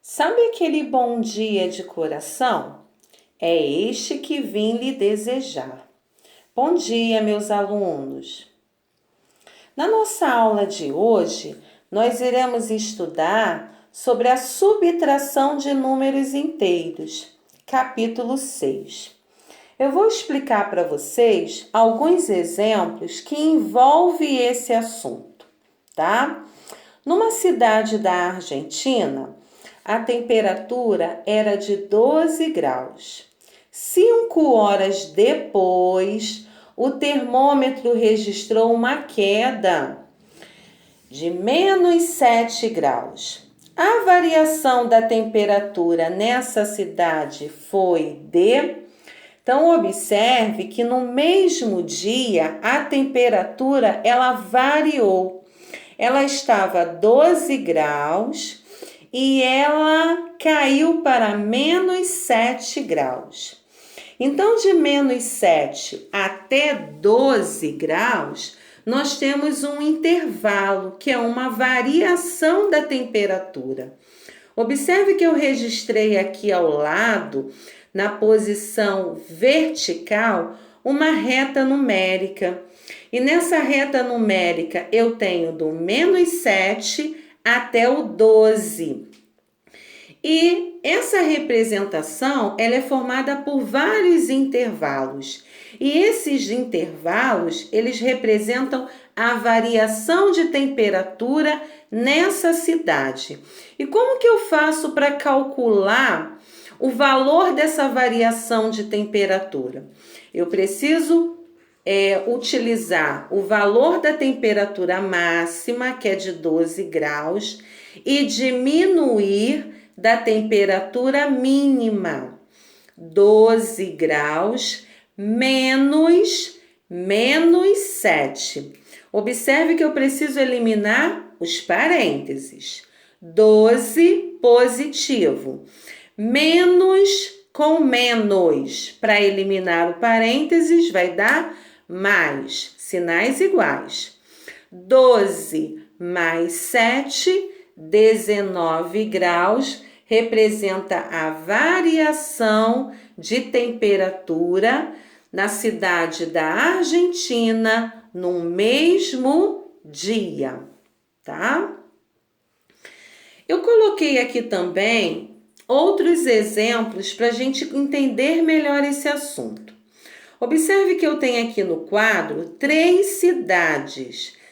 Sabe aquele bom dia de coração? É este que vim lhe desejar. Bom dia, meus alunos! Na nossa aula de hoje, nós iremos estudar sobre a subtração de números inteiros, capítulo 6. Eu vou explicar para vocês alguns exemplos que envolvem esse assunto, tá? Numa cidade da Argentina, a temperatura era de 12 graus. 5 horas depois, o termômetro registrou uma queda de menos 7 graus. A variação da temperatura nessa cidade foi de... Então, observe que no mesmo dia, a temperatura ela variou. Ela estava 12 graus e ela caiu para menos 7 graus. Então, de menos 7 até 12 graus, nós temos um intervalo, que é uma variação da temperatura. Observe que eu registrei aqui ao lado, na posição vertical, uma reta numérica. E nessa reta numérica eu tenho do menos 7 até o 12. E essa representação ela é formada por vários intervalos. E esses intervalos, eles representam a variação de temperatura nessa cidade. E como que eu faço para calcular o valor dessa variação de temperatura? Eu preciso utilizar o valor da temperatura máxima, que é de 12 graus, e diminuir da temperatura mínima. 12 graus menos 7. Observe que eu preciso eliminar os parênteses. 12 positivo. Menos com menos. Para eliminar o parênteses, vai dar mais. Sinais iguais. 12 mais 7, 19 graus, representa a variação de temperatura na cidade da Argentina no mesmo dia, tá? Eu coloquei aqui também outros exemplos para a gente entender melhor esse assunto. Observe que eu tenho aqui no quadro 3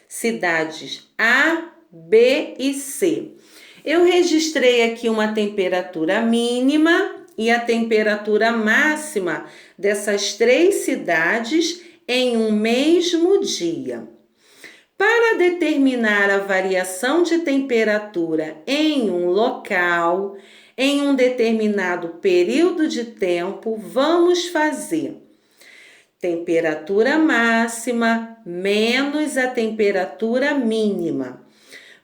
cidades A, B e C. Eu registrei aqui uma temperatura mínima e a temperatura máxima dessas 3 cidades em um mesmo dia. Para determinar a variação de temperatura em um local, em um determinado período de tempo, vamos fazer temperatura máxima menos a temperatura mínima.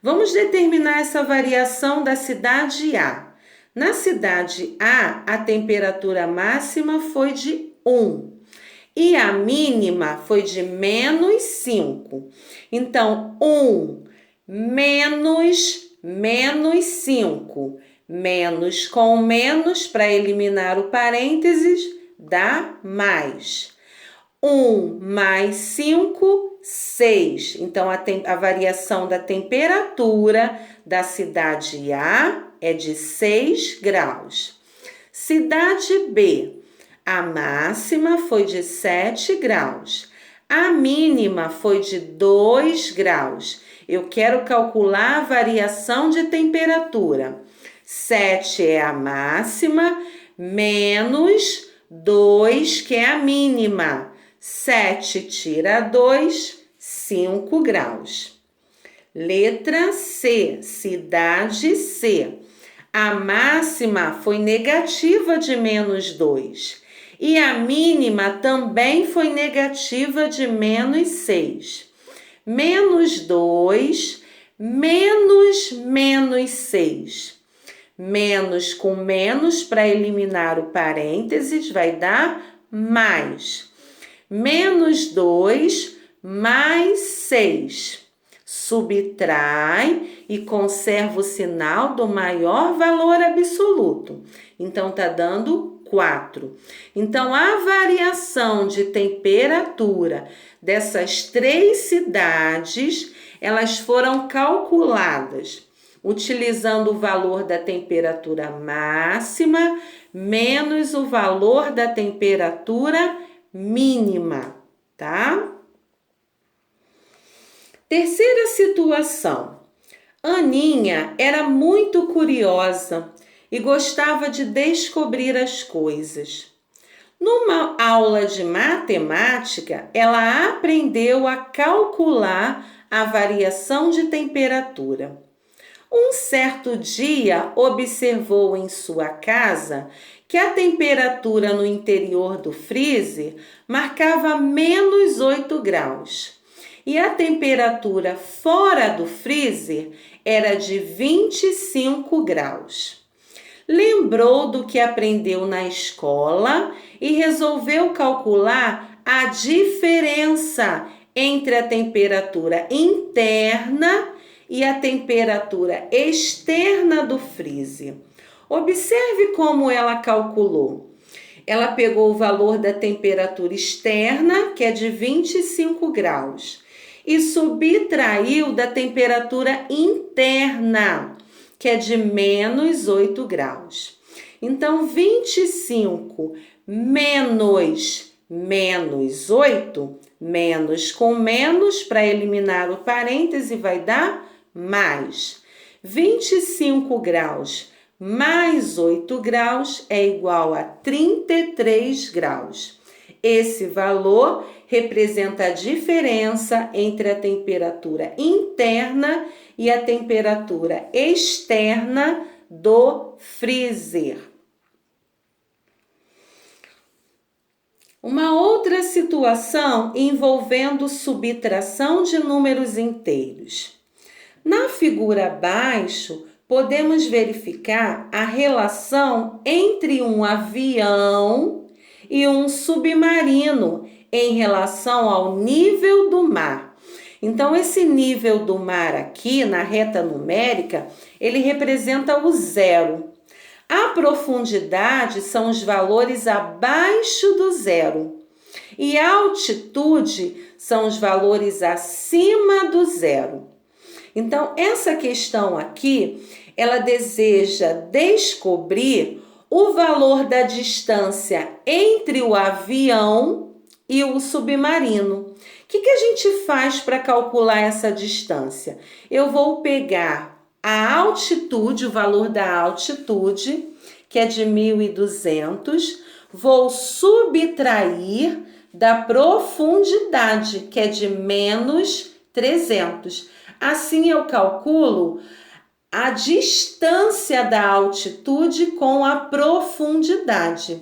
Vamos determinar essa variação da cidade A. Na cidade A, a temperatura máxima foi de 1 e a mínima foi de menos 5. Então, 1 menos 5. Menos com menos, para eliminar o parênteses, dá mais. 1 mais 5, 6. Então, a variação da temperatura da cidade A é de 6 graus. Cidade B, a máxima foi de 7 graus. A mínima foi de 2 graus. Eu quero calcular a variação de temperatura. 7 é a máxima, menos 2, que é a mínima. 7 tira 2, 5 graus. Letra C, cidade C. A máxima foi negativa de menos 2 e a mínima também foi negativa de menos 6. Menos 2, menos 6. Menos com menos, para eliminar o parênteses, vai dar mais. Menos 2 mais 6. subtrai e conserva o sinal do maior valor absoluto. Então, está dando 4. Então, a variação de temperatura dessas 3 cidades, elas foram calculadas utilizando o valor da temperatura máxima menos o valor da temperatura mínima, tá? Terceira situação. Aninha era muito curiosa e gostava de descobrir as coisas. Numa aula de matemática, ela aprendeu a calcular a variação de temperatura. Um certo dia, observou em sua casa que a temperatura no interior do freezer marcava menos 8 graus e a temperatura fora do freezer era de 25 graus. Lembrou do que aprendeu na escola e resolveu calcular a diferença entre a temperatura interna e a temperatura externa do freezer. Observe como ela calculou. Ela pegou o valor da temperatura externa, que é de 25 graus, e subtraiu da temperatura interna, que é de menos 8 graus. Então, 25 menos 8, menos com menos, para eliminar o parêntese, vai dar mais. 25 graus mais 8 graus é igual a 33 graus. Esse valor representa a diferença entre a temperatura interna e a temperatura externa do freezer. Uma outra situação envolvendo subtração de números inteiros. Na figura abaixo, podemos verificar a relação entre um avião e um submarino em relação ao nível do mar. Então, esse nível do mar aqui, na reta numérica, ele representa o 0. A profundidade são os valores abaixo do 0. E a altitude são os valores acima do 0. Então, essa questão aqui, ela deseja descobrir o valor da distância entre o avião e o submarino. O que a gente faz para calcular essa distância? Eu vou pegar a altitude, o valor da altitude, que é de 1.200, vou subtrair da profundidade, que é de menos 300. Assim, eu calculo a distância da altitude com a profundidade.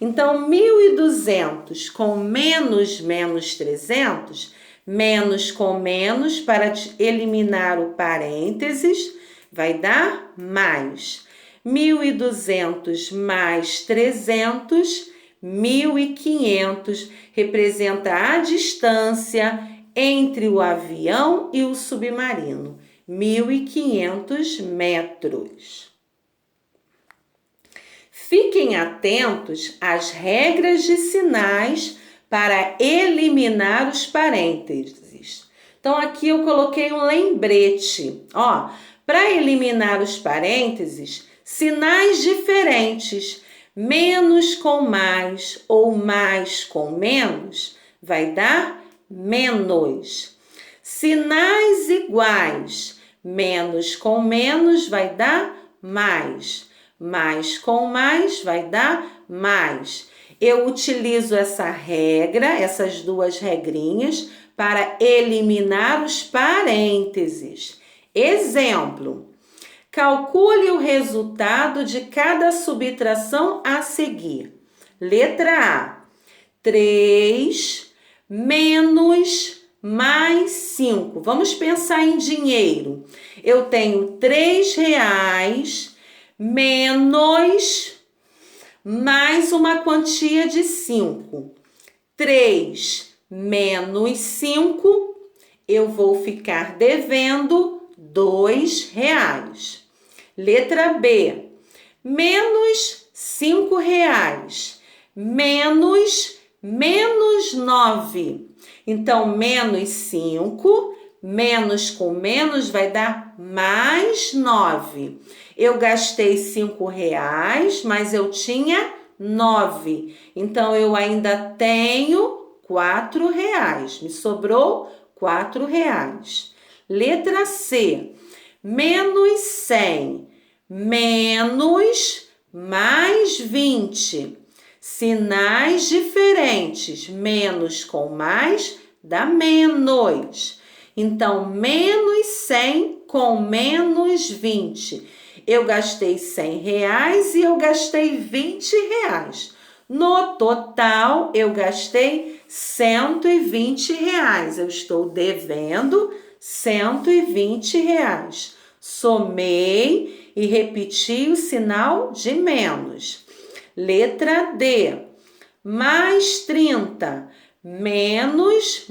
Então, 1.200 com menos 300, menos com menos, para eliminar o parênteses, vai dar mais. 1.200 mais 300, 1.500, representa a distância entre o avião e o submarino, 1.500 metros. Fiquem atentos às regras de sinais para eliminar os parênteses. Então, aqui eu coloquei um lembrete. Para eliminar os parênteses, sinais diferentes, menos com mais ou mais com menos, vai dar menos. Sinais iguais, menos com menos vai dar mais. Mais com mais vai dar mais. Eu utilizo essa regra, essas duas regrinhas, para eliminar os parênteses. Exemplo: calcule o resultado de cada subtração a seguir. Letra A: 3 menos mais 5. Vamos pensar em dinheiro. Eu tenho R$3 menos mais uma quantia de 5. 3 menos 5 eu vou ficar devendo R$2. Letra B, menos R$5, menos 9. Então, menos 5, menos com menos vai dar mais 9. Eu gastei R$5, mas eu tinha 9. Então, eu ainda tenho R$4. Me sobrou R$4. Letra C, menos 100, menos mais 20. Sinais diferentes, menos com mais dá menos. Então, menos 100 com menos 20. Eu gastei R$100 e eu gastei R$20. No total, eu gastei R$120. Eu estou devendo R$120. Somei e repeti o sinal de menos. Letra D, mais 30, menos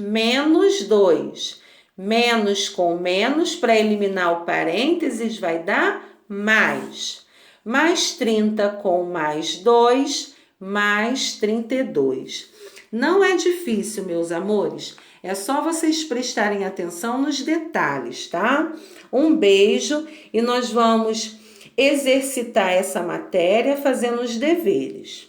2. Menos com menos, para eliminar o parênteses, vai dar mais. Mais 30 com mais 2, mais 32. Não é difícil, meus amores. É só vocês prestarem atenção nos detalhes, tá? Um beijo e nós vamos exercitar essa matéria fazendo os deveres.